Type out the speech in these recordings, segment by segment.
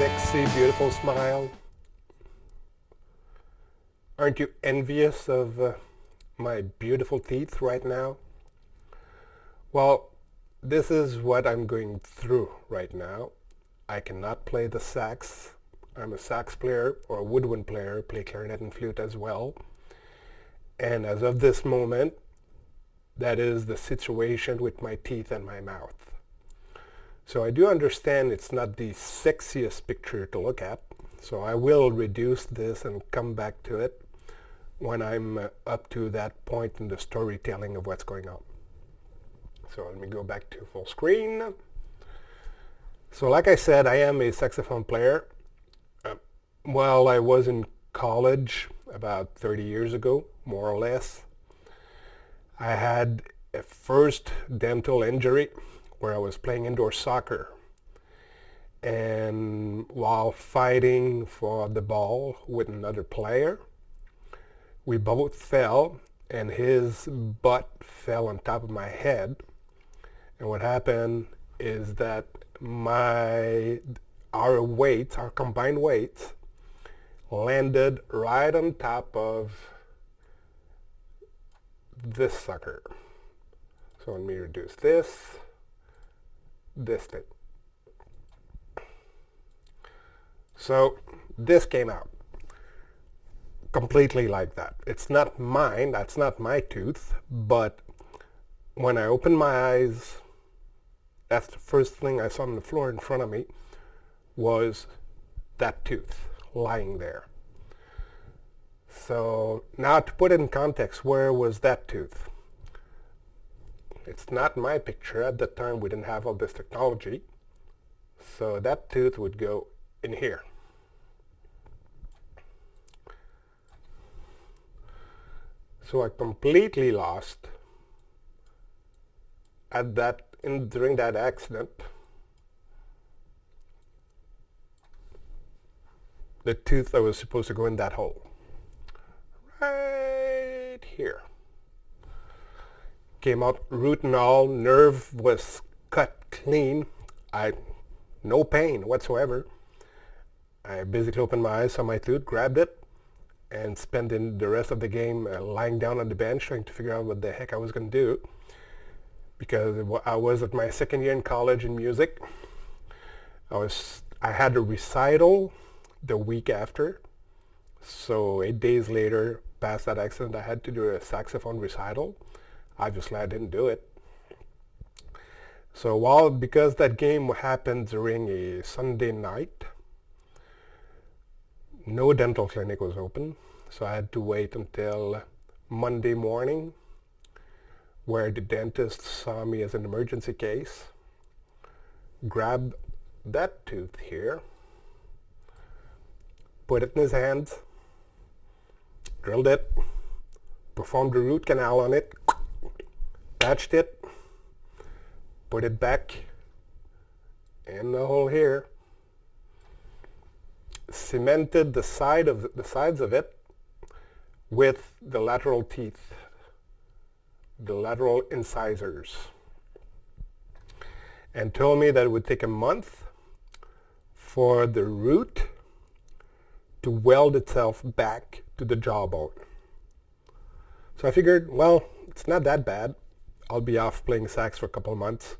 sexy, beautiful smile. Aren't you envious of my beautiful teeth right now? Well, this is what I'm going through right now. I cannot play the sax. I'm a sax player or a woodwind player, play clarinet and flute as well. And as of this moment, that is the situation with my teeth and my mouth. So I do understand it's not the sexiest picture to look at. So I will reduce this and come back to it when I'm up to that point in the storytelling of what's going on. So let me go back to full screen. So like I said, I am a saxophone player. While I was in college about 30 years ago, more or less, I had a first dental injury where I was playing indoor soccer. And while fighting for the ball with another player, we both fell and his butt fell on top of my head. And what happened is that our combined weights landed right on top of this sucker. So let me reduce this thing. So this came out completely like that. It's not mine, that's not my tooth, but when I opened my eyes, that's the first thing I saw on the floor in front of me was that tooth lying there. So now to put it in context, where was that tooth? It's not my picture. At the time we didn't have all this technology. So that tooth would go in here. So I completely lost during that accident the tooth that was supposed to go in that hole. Right here. Came out root and all, nerve was cut clean. No pain whatsoever. I basically opened my eyes, saw my tooth, grabbed it, and spent the rest of the game lying down on the bench trying to figure out what the heck I was going to do. Because I was at my second year in college in music. I had a recital the week after. So 8 days later, past that accident, I had to do a saxophone recital. Obviously, I didn't do it. So because that game happened during a Sunday night, no dental clinic was open. So I had to wait until Monday morning, where the dentist saw me as an emergency case, grabbed that tooth here, put it in his hands, drilled it, performed the root canal on it, patched it, put it back in the hole here, cemented the sides of it with the lateral teeth, the lateral incisors, and told me that it would take a month for the root to weld itself back to the jawbone. So I figured, well, it's not that bad. I'll be off playing sax for a couple of months.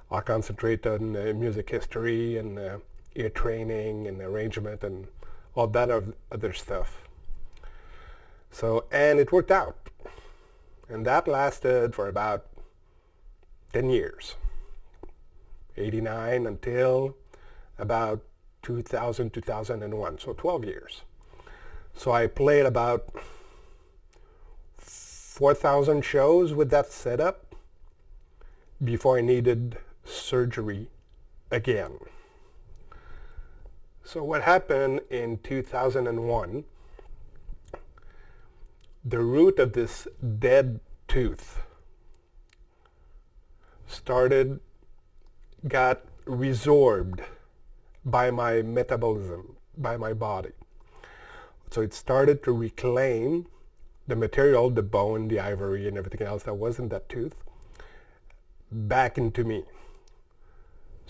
I'll concentrate on music history and ear training and arrangement and all that other stuff. So, and it worked out. And that lasted for about 10 years. 89 until about 2000, 2001. So 12 years. So I played about 4,000 shows with that setup before I needed surgery again. So what happened in 2001, the root of this dead tooth got resorbed by my metabolism, by my body. So it started to reclaim the material, the bone, the ivory, and everything else that was in that tooth back into me.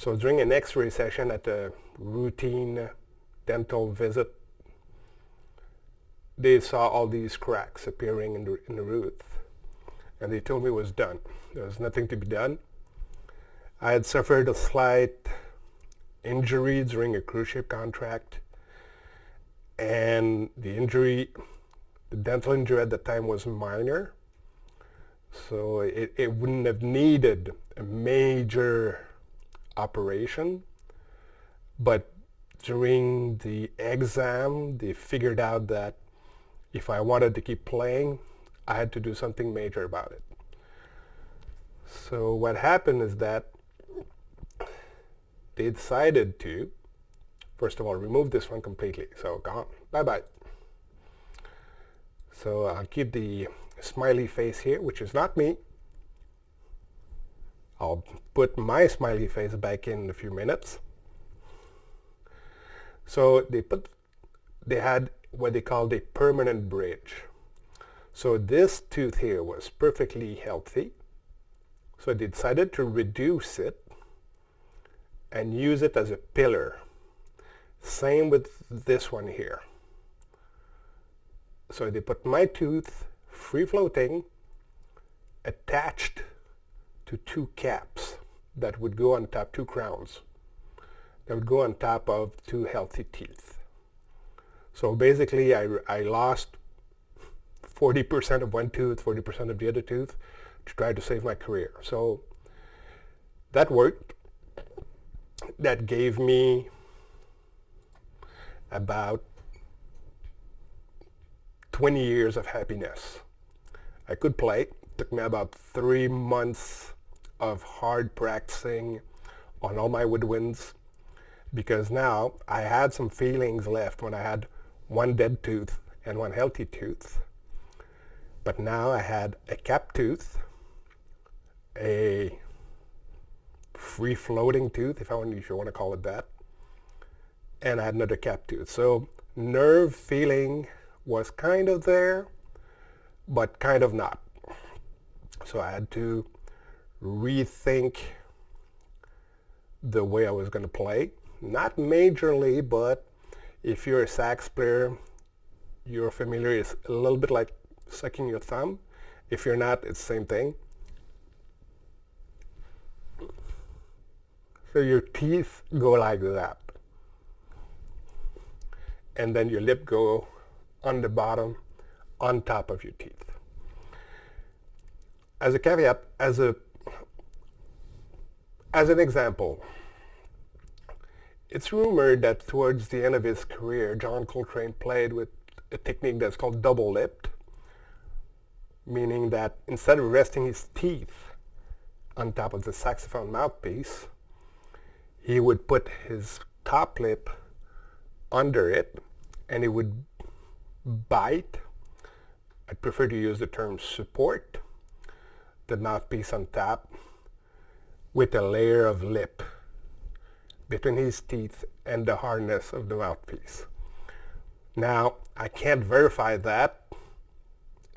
So during an X-ray session at a routine dental visit, they saw all these cracks appearing in the root, and they told me it was done. There was nothing to be done. I had suffered a slight injury during a cruise ship contract, and the dental injury at the time was minor, so it wouldn't have needed a major operation, but during the exam they figured out that if I wanted to keep playing, I had to do something major about it. So what happened is that they decided to, first of all, remove this one completely. So gone, bye-bye. So I'll keep the smiley face here, which is not me. I'll put my smiley face back in a few minutes. So they had what they called a permanent bridge. So this tooth here was perfectly healthy. So they decided to reduce it and use it as a pillar. Same with this one here. So they put my tooth free floating, attached to two caps that would go on top, two crowns that would go on top of two healthy teeth. So basically I lost 40% of one tooth, 40% of the other tooth to try to save my career. So that worked. That gave me about 20 years of happiness. I could play. It took me about 3 months of hard practicing on all my woodwinds, because now I had some feelings left when I had one dead tooth and one healthy tooth. But now I had a cap tooth, a free-floating tooth, if you want to call it that, and I had another cap tooth. So nerve feeling was kind of there, but kind of not. So I had to rethink the way I was going to play. Not majorly, but if you're a sax player, you're familiar. It's a little bit like sucking your thumb. If you're not, it's the same thing. So your teeth go like that. And then your lip go on the bottom, on top of your teeth. As a caveat, as an example, it's rumored that towards the end of his career, John Coltrane played with a technique that's called double-lipped, meaning that instead of resting his teeth on top of the saxophone mouthpiece, he would put his top lip under it, and he would bite. I prefer to use the term support the mouthpiece on top with a layer of lip between his teeth and the hardness of the mouthpiece. Now, I can't verify that.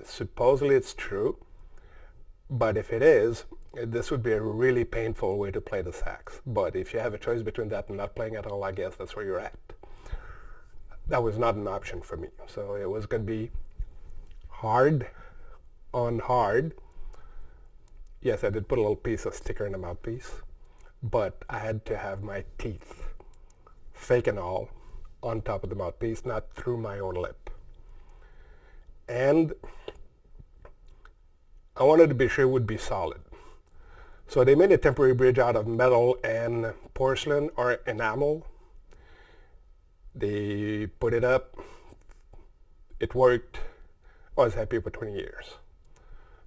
Supposedly it's true, but if it is, this would be a really painful way to play the sax. But if you have a choice between that and not playing at all, I guess that's where you're at. That was not an option for me. So it was going to be hard on hard. Yes, I did put a little piece of sticker in the mouthpiece, but I had to have my teeth, fake and all, on top of the mouthpiece, not through my own lip. And I wanted to be sure it would be solid. So they made a temporary bridge out of metal and porcelain or enamel. They put it up. It worked. I was happy for 20 years.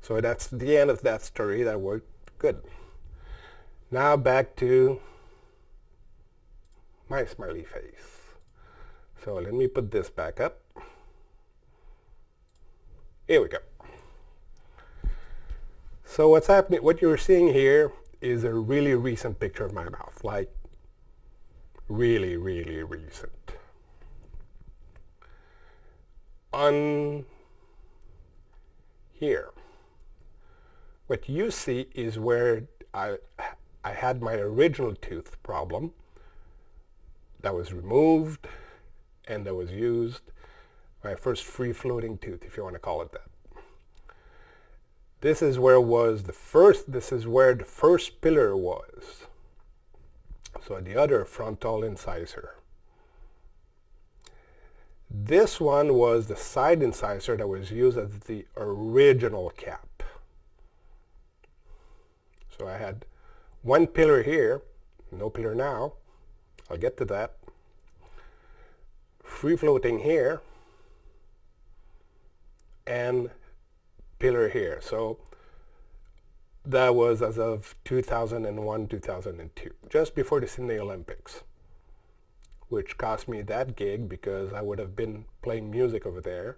So that's the end of that story. That worked good. Now back to my smiley face. So let me put this back up. Here we go. So what's happening, what you're seeing here is a really recent picture of my mouth, like really, really recent. On here, what you see is where I I had my original tooth problem that was removed and that was used, my first free-floating tooth, if you want to call it that. This is where the first pillar was. So the other frontal incisor. This one was the side incisor that was used as the original cap. So I had one pillar here, no pillar now, I'll get to that. Free floating here, and pillar here. So that was as of 2001, 2002, just before the Sydney Olympics, which cost me that gig because I would have been playing music over there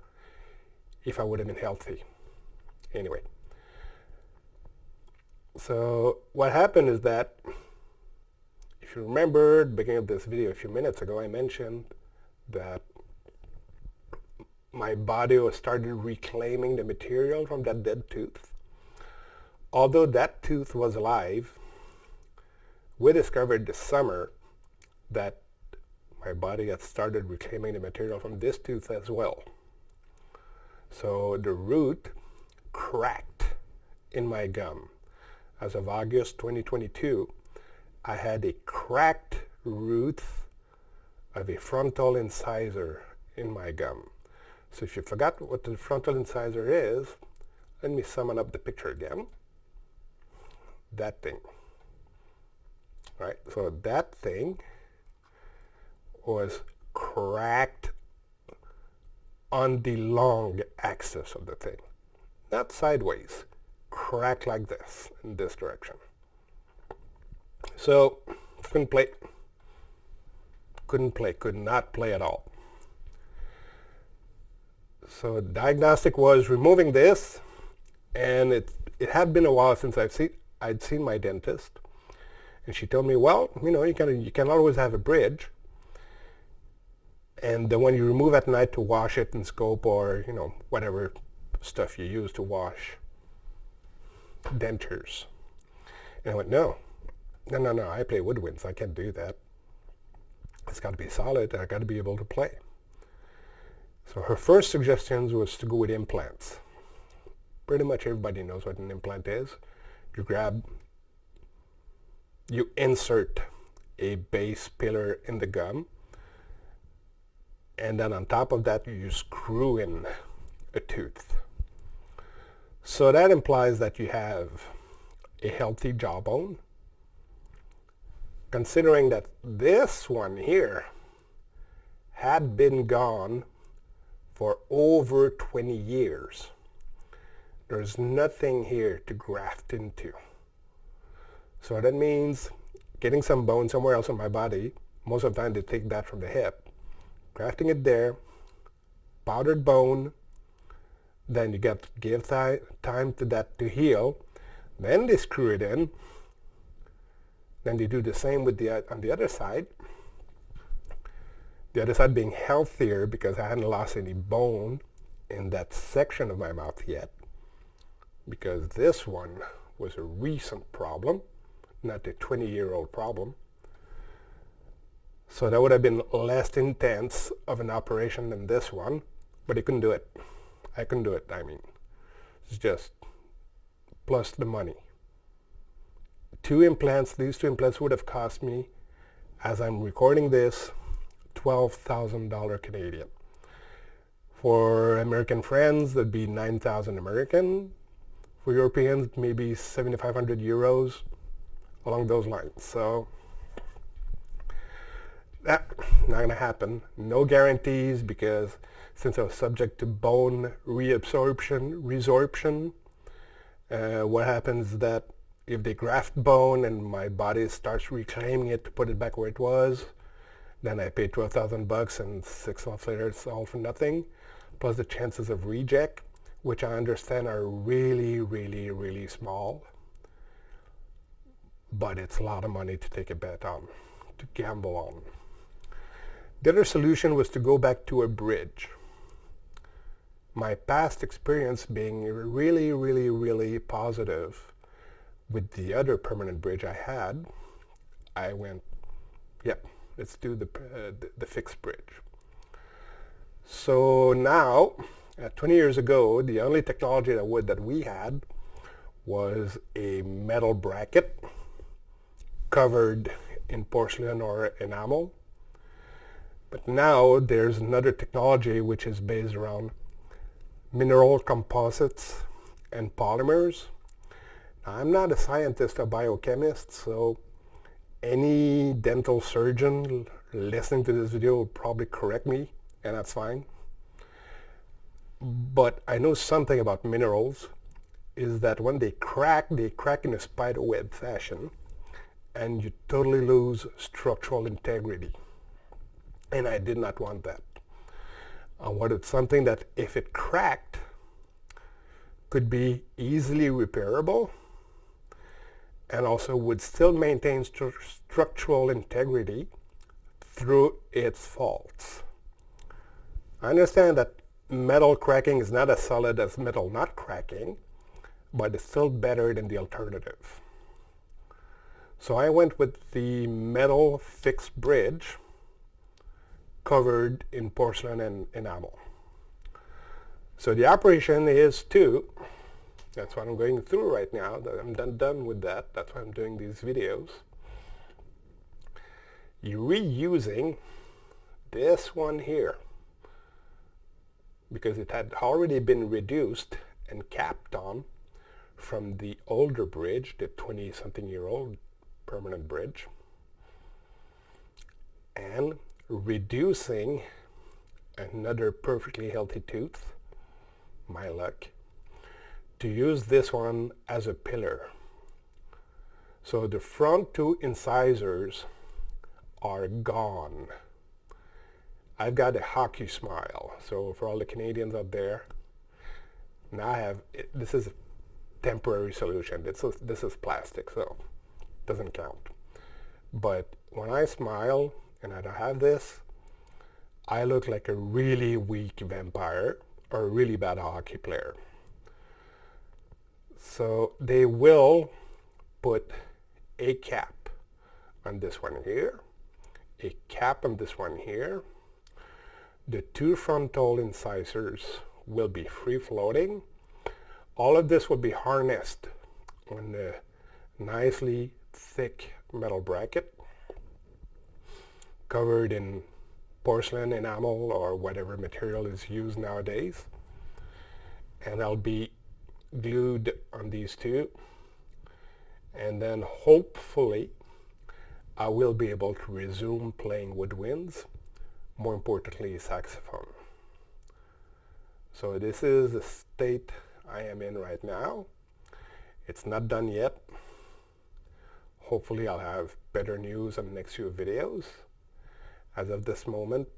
if I would have been healthy. Anyway, so what happened is that, if you remember at the beginning of this video a few minutes ago, I mentioned that my body started reclaiming the material from that dead tooth. Although that tooth was alive, we discovered this summer that my body had started reclaiming the material from this tooth as well. So the root cracked in my gum. As of August 2022, I had a cracked root of a frontal incisor in my gum. So if you forgot what the frontal incisor is, let me summon up the picture again. That thing. Right? So that thing was cracked on the long axis of the thing. Not sideways. Cracked like this, in this direction. So, could not play at all. So diagnostic was removing this, and it had been a while since I'd seen my dentist, and she told me, well, you can always have a bridge, and then when you remove at night to wash it in scope or whatever stuff you use to wash dentures. And I went, no, I play woodwinds, I can't do that. It's got to be solid, I got to be able to play. So her first suggestions was to go with implants. Pretty much everybody knows what an implant is. You insert a base pillar in the gum, and then on top of that you screw in a tooth. So that implies that you have a healthy jawbone. Considering that this one here had been gone for over 20 years. There's nothing here to graft into. So that means getting some bone somewhere else in my body, most of the time they take that from the hip, grafting it there, powdered bone, then you got to give time to that to heal, then they screw it in, then they do the same with on the other side. The other side being healthier because I hadn't lost any bone in that section of my mouth yet, because this one was a recent problem, not a 20-year-old problem. So that would have been less intense of an operation than this one, but I couldn't do it. It's just plus the money. These two implants would have cost me, as I'm recording this, $12,000 Canadian. For American friends, that'd be 9,000 American. For Europeans, maybe 7,500 euros, along those lines. So that not going to happen. No guarantees, because since I was subject to bone resorption, what happens is that if they graft bone and my body starts reclaiming it to put it back where it was, then I paid $12,000 and 6 months later it's all for nothing, plus the chances of reject, which I understand are really, really, really small. But it's a lot of money to take a bet on, to gamble on. The other solution was to go back to a bridge. My past experience being really, really, really positive with the other permanent bridge I had, I went, yep, let's do the fixed bridge. So now, 20 years ago, the only technology that we had was a metal bracket covered in porcelain or enamel. But now there's another technology which is based around mineral composites and polymers. Now, I'm not a scientist or biochemist, so any dental surgeon listening to this video will probably correct me, and that's fine. But I know something about minerals, is that when they crack in a spider web fashion, and you totally lose structural integrity. And I did not want that. I wanted something that if it cracked, could be easily repairable and also would still maintain structural integrity through its faults. I understand that metal cracking is not as solid as metal not cracking, but it's still better than the alternative. So I went with the metal fixed bridge covered in porcelain and enamel. So the operation is that's what I'm going through right now. I'm done with that. That's why I'm doing these videos. You're reusing this one here because it had already been reduced and capped on from the older bridge, the 20-something-year-old permanent bridge, and reducing another perfectly healthy tooth, my luck, to use this one as a pillar. So the front two incisors are gone. I've got a hockey smile. So for all the Canadians out there, now this is a temporary solution. This is plastic, so it doesn't count. But when I smile and I don't have this, I look like a really weak vampire or a really bad hockey player. So they will put a cap on this one here, a cap on this one here. The two frontal incisors will be free floating. All of this will be harnessed on the nicely thick metal bracket covered in porcelain, enamel, or whatever material is used nowadays. And I'll be glued on these two. And then hopefully I will be able to resume playing woodwinds, more importantly saxophone. So this is the state I am in right now. It's not done yet. Hopefully I'll have better news on the next few videos. As of this moment,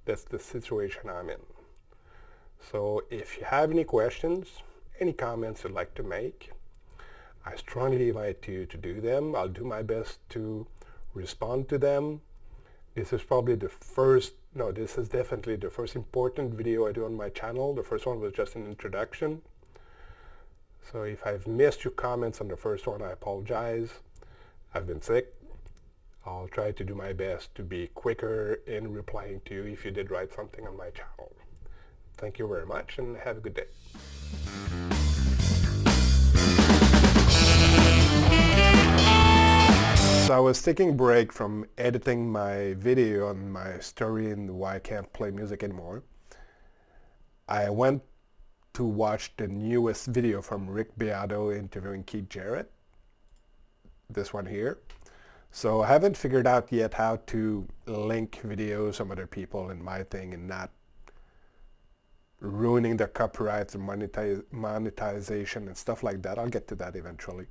that's the situation I'm in. So if you have any questions, any comments you'd like to make, I strongly invite you to do them. I'll do my best to respond to them. This is probably this is definitely the first important video I do on my channel. The first one was just an introduction. So if I've missed your comments on the first one, I apologize. I've been sick. I'll try to do my best to be quicker in replying to you if you did write something on my channel. Thank you very much and have a good day. So I was taking a break from editing my video on my story and why I can't play music anymore. I went to watch the newest video from Rick Beato interviewing Keith Jarrett. This one here. So I haven't figured out yet how to link videos from other people in my thing and not ruining their copyrights and monetization and stuff like that. I'll get to that eventually.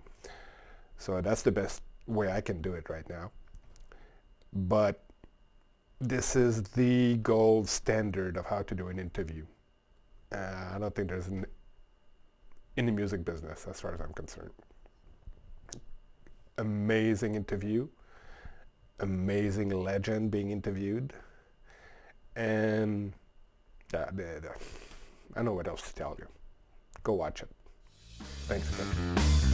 So that's the best way I can do it right now. But this is the gold standard of how to do an interview. I don't think there's in the music business as far as I'm concerned. Amazing interview, amazing legend being interviewed, and I don't know what else to tell you. Go watch it. Thanks again.